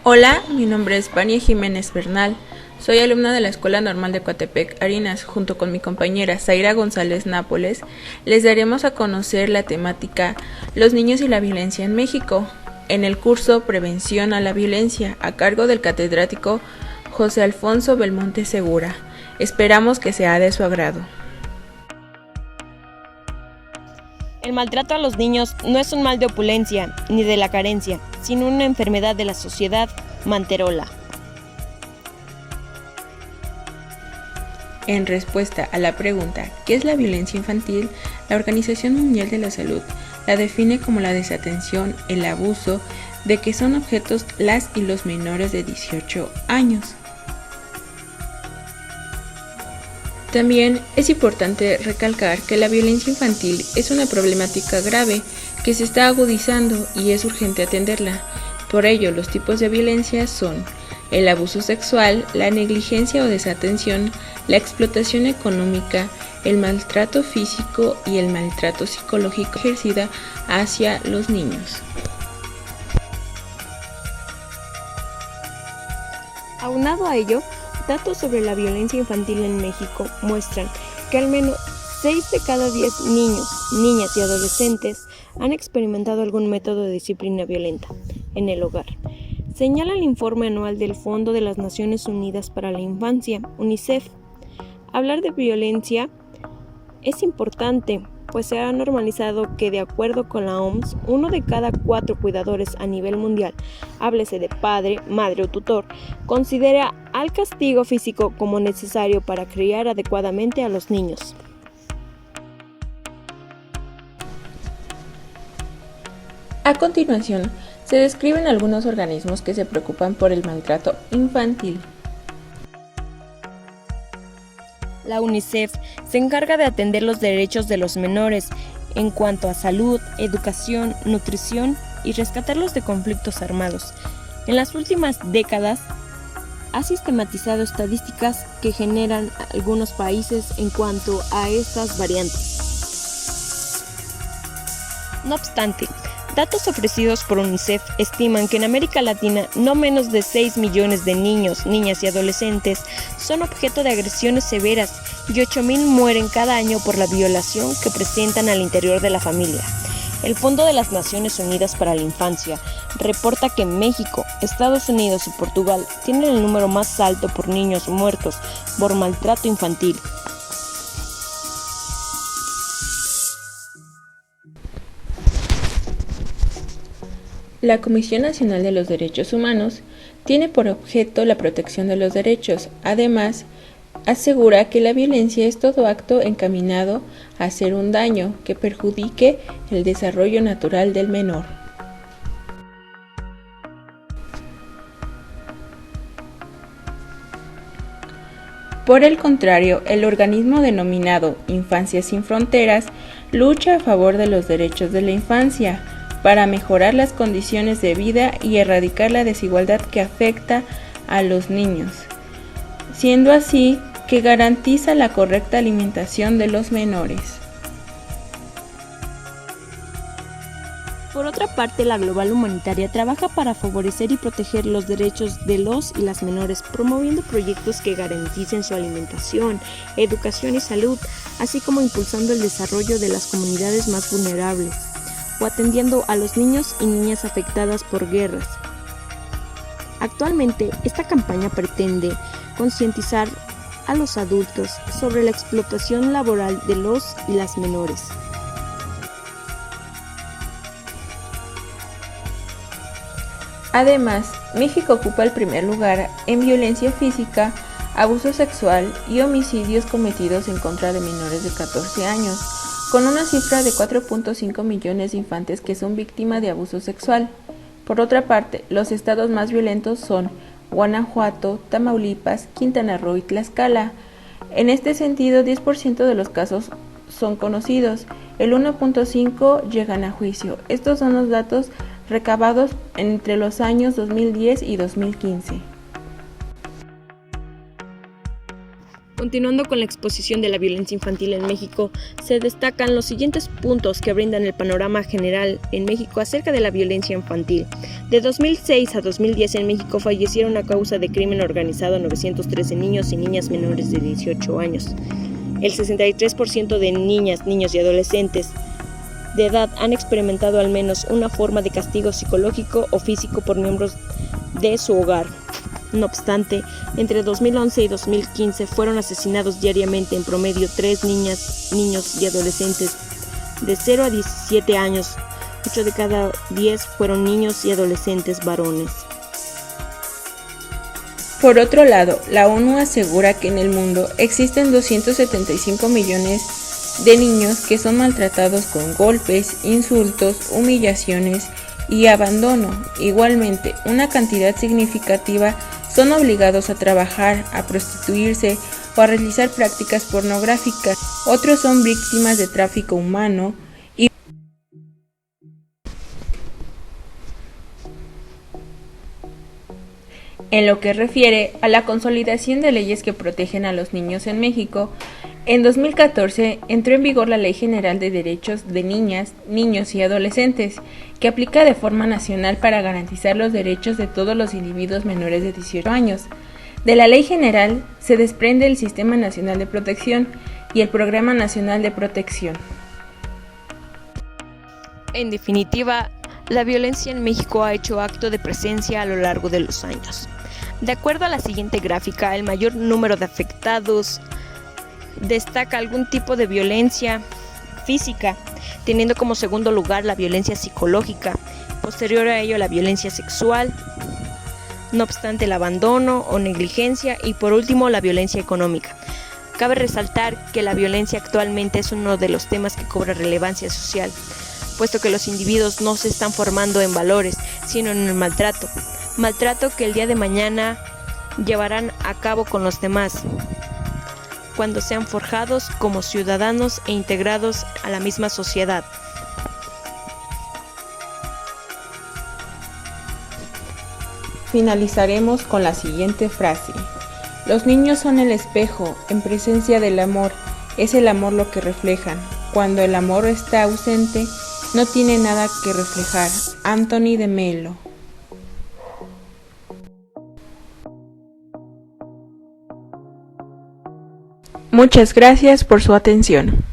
Hola, mi nombre es Vania Jiménez Bernal. Soy alumna de la Escuela Normal de Coatepec, Arenas. Junto con mi compañera Zaira González Nápoles, les daremos a conocer la temática Los niños y la violencia en México, en el curso Prevención a la Violencia, a cargo del catedrático José Alfonso Belmonte Segura. Esperamos que sea de su agrado. El maltrato a los niños no es un mal de opulencia ni de la carencia, sino una enfermedad de la sociedad manterola. En respuesta a la pregunta ¿qué es la violencia infantil?, la Organización Mundial de la Salud la define como la desatención, el abuso de que son objetos las y los menores de 18 años. También es importante recalcar que la violencia infantil es una problemática grave que se está agudizando y es urgente atenderla. Por ello, los tipos de violencia son el abuso sexual, la negligencia o desatención, la explotación económica, el maltrato físico y el maltrato psicológico ejercida hacia los niños. Aunado a ello, datos sobre la violencia infantil en México muestran que al menos 6 de cada 10 niños, niñas y adolescentes han experimentado algún método de disciplina violenta en el hogar. Señala el informe anual del Fondo de las Naciones Unidas para la Infancia, UNICEF. Hablar de violencia es importante, pues se ha normalizado que, de acuerdo con la OMS, 1 de cada 4 cuidadores a nivel mundial, háblese de padre, madre o tutor, considera al castigo físico como necesario para criar adecuadamente a los niños. A continuación, se describen algunos organismos que se preocupan por el maltrato infantil. La UNICEF se encarga de atender los derechos de los menores en cuanto a salud, educación, nutrición y rescatarlos de conflictos armados. En las últimas décadas, ha sistematizado estadísticas que generan algunos países en cuanto a estas variantes. No obstante, datos ofrecidos por UNICEF estiman que en América Latina no menos de 6 millones de niños, niñas y adolescentes son objeto de agresiones severas y 8,000 mueren cada año por la violación que presentan al interior de la familia. El Fondo de las Naciones Unidas para la Infancia reporta que México, Estados Unidos y Portugal tienen el número más alto por niños muertos por maltrato infantil. La Comisión Nacional de los Derechos Humanos tiene por objeto la protección de los derechos. Además, asegura que la violencia es todo acto encaminado a hacer un daño que perjudique el desarrollo natural del menor. Por el contrario, el organismo denominado Infancia Sin Fronteras lucha a favor de los derechos de la infancia, para mejorar las condiciones de vida y erradicar la desigualdad que afecta a los niños, siendo así que garantiza la correcta alimentación de los menores. Por otra parte, la Global Humanitaria trabaja para favorecer y proteger los derechos de los y las menores, promoviendo proyectos que garanticen su alimentación, educación y salud, así como impulsando el desarrollo de las comunidades más vulnerables, o atendiendo a los niños y niñas afectadas por guerras. Actualmente, esta campaña pretende concientizar a los adultos sobre la explotación laboral de los y las menores. Además, México ocupa el primer lugar en violencia física, abuso sexual y homicidios cometidos en contra de menores de 14 años, con una cifra de 4.5 millones de infantes que son víctimas de abuso sexual. Por otra parte, los estados más violentos son Guanajuato, Tamaulipas, Quintana Roo y Tlaxcala. En este sentido, 10% de los casos son conocidos, el 1.5% llegan a juicio. Estos son los datos recabados entre los años 2010 y 2015. Continuando con la exposición de la violencia infantil en México, se destacan los siguientes puntos que brindan el panorama general en México acerca de la violencia infantil. De 2006 a 2010 en México fallecieron a causa de crimen organizado 913 niños y niñas menores de 18 años. El 63% de niñas, niños y adolescentes de edad han experimentado al menos una forma de castigo psicológico o físico por miembros de su hogar. No obstante, entre 2011 y 2015 fueron asesinados diariamente en promedio 3 niñas, niños y adolescentes de 0 a 17 años. 8 de cada 10 fueron niños y adolescentes varones. Por otro lado, la ONU asegura que en el mundo existen 275 millones de niños que son maltratados con golpes, insultos, humillaciones y abandono. Igualmente, una cantidad significativa son obligados a trabajar, a prostituirse o a realizar prácticas pornográficas. Otros son víctimas de tráfico humano y en lo que refiere a la consolidación de leyes que protegen a los niños en México, en 2014 entró en vigor la Ley General de Derechos de Niñas, Niños y Adolescentes, que aplica de forma nacional para garantizar los derechos de todos los individuos menores de 18 años. De la Ley General se desprende el Sistema Nacional de Protección y el Programa Nacional de Protección. En definitiva, la violencia en México ha hecho acto de presencia a lo largo de los años. De acuerdo a la siguiente gráfica, el mayor número de afectados destaca algún tipo de violencia física, teniendo como segundo lugar la violencia psicológica, posterior a ello la violencia sexual, no obstante el abandono o negligencia y por último la violencia económica. Cabe resaltar que la violencia actualmente es uno de los temas que cobra relevancia social, puesto que los individuos no se están formando en valores, sino en el maltrato que el día de mañana llevarán a cabo con los demás, cuando sean forjados como ciudadanos e integrados a la misma sociedad. Finalizaremos con la siguiente frase. Los niños son el espejo en presencia del amor, es el amor lo que reflejan. Cuando el amor está ausente, no tiene nada que reflejar. Anthony de Melo. Muchas gracias por su atención.